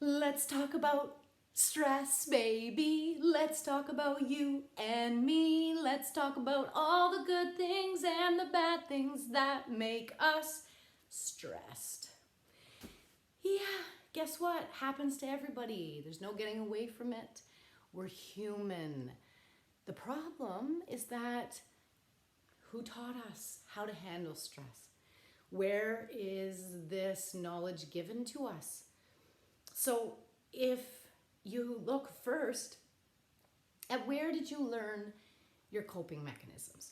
Let's talk about stress, baby. Let's talk about you and me. Let's talk about all the good things and the bad things that make us stressed. Yeah, guess what? Happens to everybody. There's no getting away from it. We're human. The problem is that who taught us how to handle stress? Where is this knowledge given to us? So if you look first at where did you learn your coping mechanisms?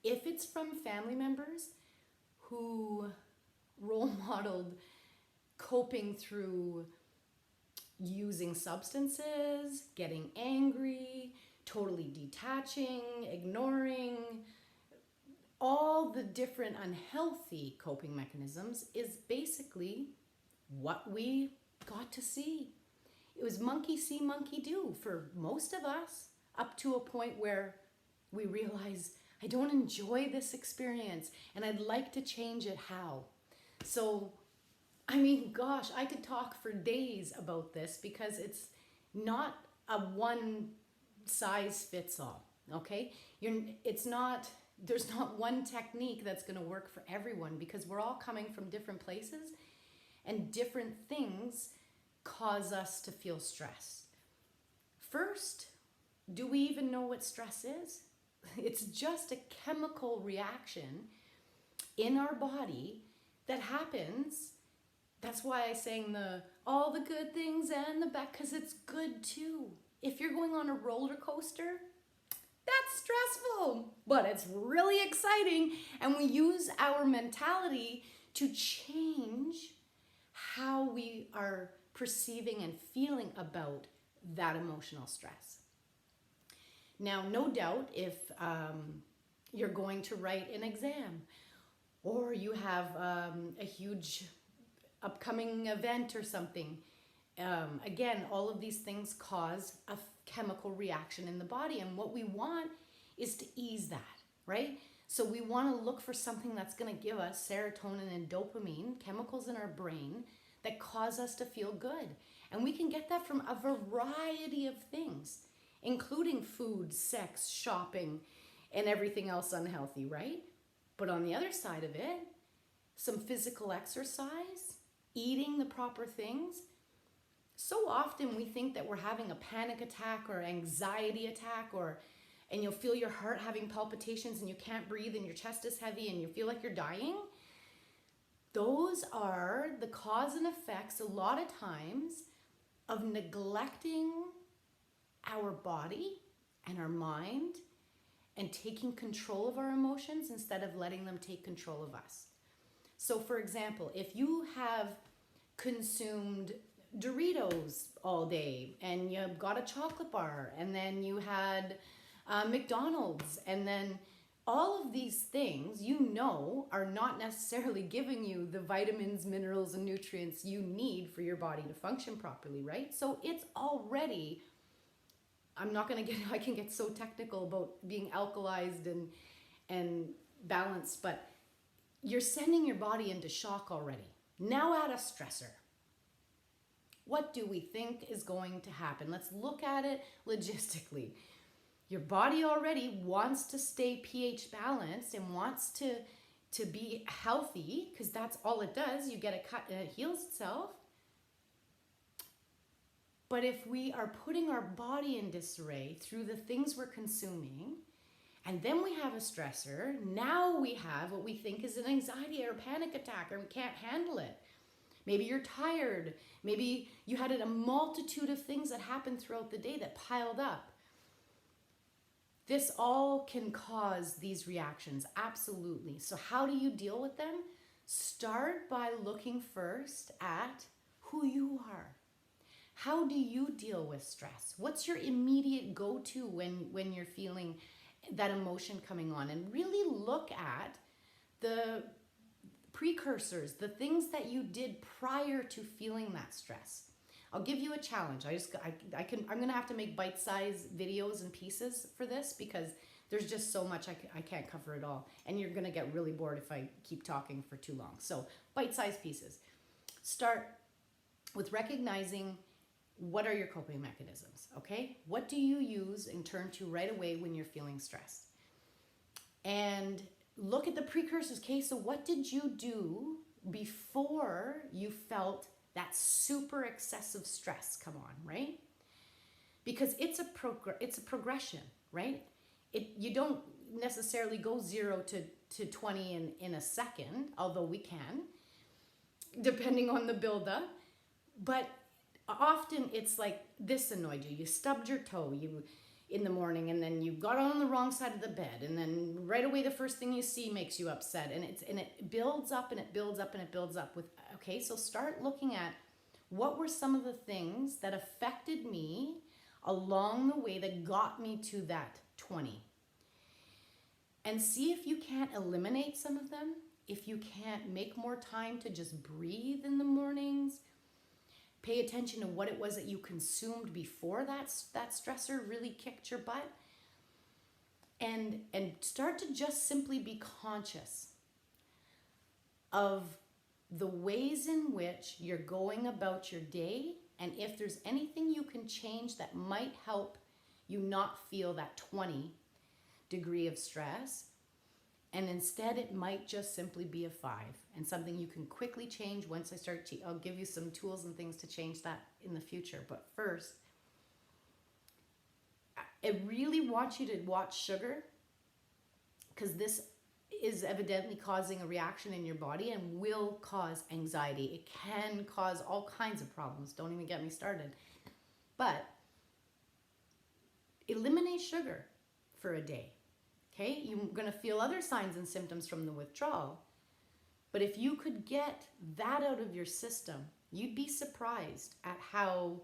If it's from family members who role modeled coping through using substances, getting angry, totally detaching, ignoring, all the different unhealthy coping mechanisms is basically what we got to see. It was monkey see, monkey do for most of us, up to a point where we realize, I don't enjoy this experience and I'd like to change it. How? So, I mean, gosh, I could talk for days about this because it's not a one size fits all, okay? There's not one technique that's going to work for everyone because we're all coming from different places and different things cause us to feel stress. First, do we even know what stress is? It's just a chemical reaction in our body that happens. That's why I sang all the good things and the bad, because it's good too. If you're going on a roller coaster, that's stressful, but it's really exciting. And we use our mentality to change how we are perceiving and feeling about that emotional stress. Now, no doubt if you're going to write an exam or you have a huge upcoming event or something, again, all of these things cause a chemical reaction in the body. And what we want is to ease that, right? So we want to look for something that's going to give us serotonin and dopamine, chemicals in our brain that cause us to feel good. And we can get that from a variety of things, including food, sex, shopping, and everything else unhealthy, right? But on the other side of it, some physical exercise, eating the proper things. So often we think that we're having a panic attack or anxiety attack, and you'll feel your heart having palpitations and you can't breathe and your chest is heavy and you feel like you're dying. Those are the cause and effects a lot of times of neglecting our body and our mind and taking control of our emotions instead of letting them take control of us. So for example, if you have consumed Doritos all day and you got a chocolate bar and then you had McDonald's, and then all of these things are not necessarily giving you the vitamins, minerals, and nutrients you need for your body to function properly, right? So it's already, I can get so technical about being alkalized and balanced, but you're sending your body into shock already. Now add a stressor. What do we think is going to happen? Let's look at it logistically. Your body already wants to stay pH balanced and wants to be healthy because that's all it does. You get a cut and it heals itself. But if we are putting our body in disarray through the things we're consuming, and then we have a stressor, now we have what we think is an anxiety or a panic attack, or we can't handle it. Maybe you're tired. Maybe you had a multitude of things that happened throughout the day that piled up. This all can cause these reactions, absolutely. So how do you deal with them? Start by looking first at who you are. How do you deal with stress? What's your immediate go-to when you're feeling that emotion coming on? And really look at the precursors, the things that you did prior to feeling that stress. I'll give you a challenge. I'm gonna have to make bite-sized videos and pieces for this because there's just so much I can't cover it all. And you're gonna get really bored if I keep talking for too long. So bite-sized pieces. Start with recognizing what are your coping mechanisms, okay? What do you use and turn to right away when you're feeling stressed? And look at the precursors, okay? So what did you do before you felt that super excessive stress come on, right? Because it's a progression, right? You don't necessarily go 0 to 20 in a second, although we can, depending on the buildup. But often it's like, this annoyed you. You stubbed your toe in the morning, and then you got on the wrong side of the bed, and then right away the first thing you see makes you upset, and it builds up and it builds up and it builds up with, okay, so start looking at what were some of the things that affected me along the way that got me to that 20. And see if you can't eliminate some of them, if you can't make more time to just breathe in the mornings. Pay attention to what it was that you consumed before that stressor really kicked your butt. And start to just simply be conscious of the ways in which you're going about your day, and if there's anything you can change that might help you not feel that 20 degree of stress. And instead, it might just simply be a 5, and something you can quickly change once I start to. I'll give you some tools and things to change that in the future. But first, I really want you to watch sugar, because this is evidently causing a reaction in your body and will cause anxiety. It can cause all kinds of problems. Don't even get me started. But eliminate sugar for a day. Okay, you're going to feel other signs and symptoms from the withdrawal. But if you could get that out of your system, you'd be surprised at how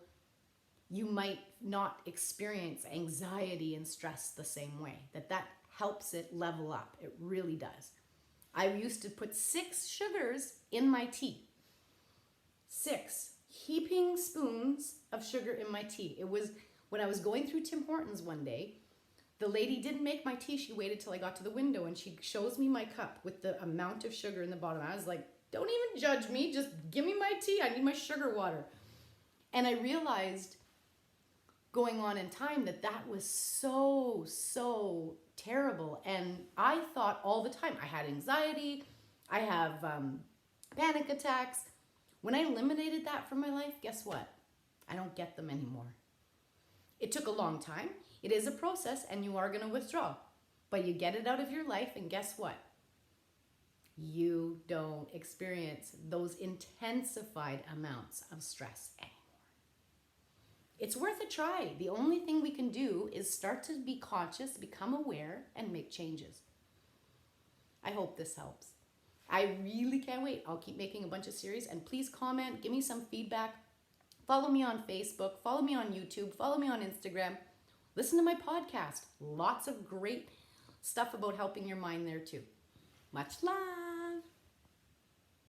you might not experience anxiety and stress the same way. That helps it level up. It really does. I used to put 6 sugars in my tea. 6 heaping spoons of sugar in my tea. It was when I was going through Tim Hortons one day. The lady didn't make my tea. She waited till I got to the window, and she shows me my cup with the amount of sugar in the bottom. I was like, don't even judge me. Just give me my tea. I need my sugar water. And I realized going on in time that was so terrible. And I thought all the time, I had anxiety. I have panic attacks. When I eliminated that from my life, guess what? I don't get them anymore. It took a long time. It is a process, and you are going to withdraw. But you get it out of your life, and guess what? You don't experience those intensified amounts of stress anymore. It's worth a try. The only thing we can do is start to be conscious, become aware, and make changes. I hope this helps. I really can't wait. I'll keep making a bunch of series, and please comment, give me some feedback. Follow me on Facebook, follow me on YouTube, follow me on Instagram. Listen to my podcast. Lots of great stuff about helping your mind there too. Much love.